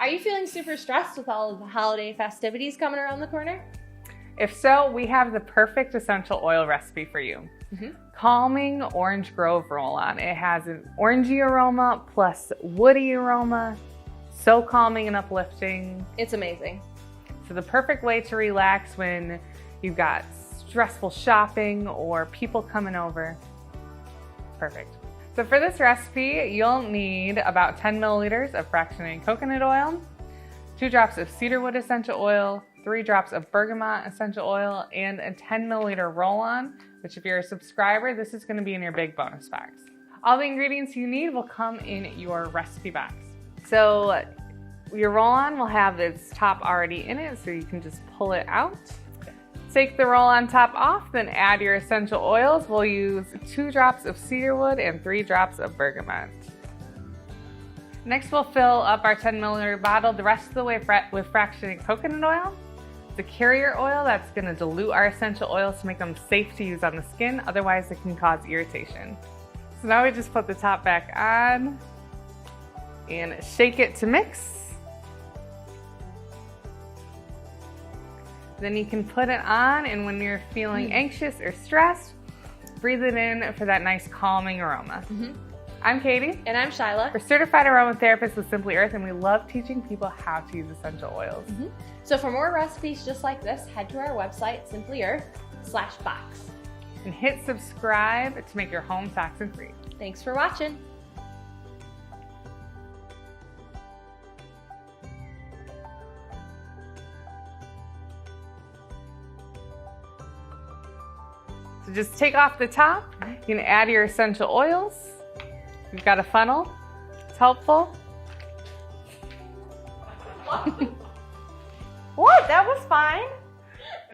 Are you feeling super stressed with all of the holiday festivities coming around the corner? If so, we have the perfect essential oil recipe for you. Calming Orange Grove roll-on. It has an orangey aroma plus woody aroma. So calming and uplifting. It's amazing. So the perfect way to relax when you've got stressful shopping or people coming over. Perfect. So for this recipe, you'll need about 10 milliliters of fractionated coconut oil, 2 drops of cedarwood essential oil, 3 drops of bergamot essential oil, and a 10 milliliter roll-on, which if you're a subscriber, this is going to be in your big bonus box. All the ingredients you need will come in your recipe box. So your roll-on will have its top already in it, so you can just pull it out. Take the roll-on top off, then add your essential oils. We'll use 2 drops of cedarwood and 3 drops of bergamot. Next, we'll fill up our 10 milliliter bottle the rest of the way with fractionated coconut oil. The carrier oil, that's going to dilute our essential oils to make them safe to use on the skin, otherwise it can cause irritation. So now we just put the top back on and shake it to mix. Then you can put it on, and when you're feeling anxious or stressed, breathe it in for that nice calming aroma. I'm Katie. And I'm Shyla. We're certified aromatherapists with Simply Earth, and we love teaching people how to use essential oils. So for more recipes just like this, head to our website, simplyearth.com/box. And hit subscribe to make your home toxin free. Thanks for watching. So just take off the top. You can add your essential oils. You've got a funnel. It's helpful. What? That was fine.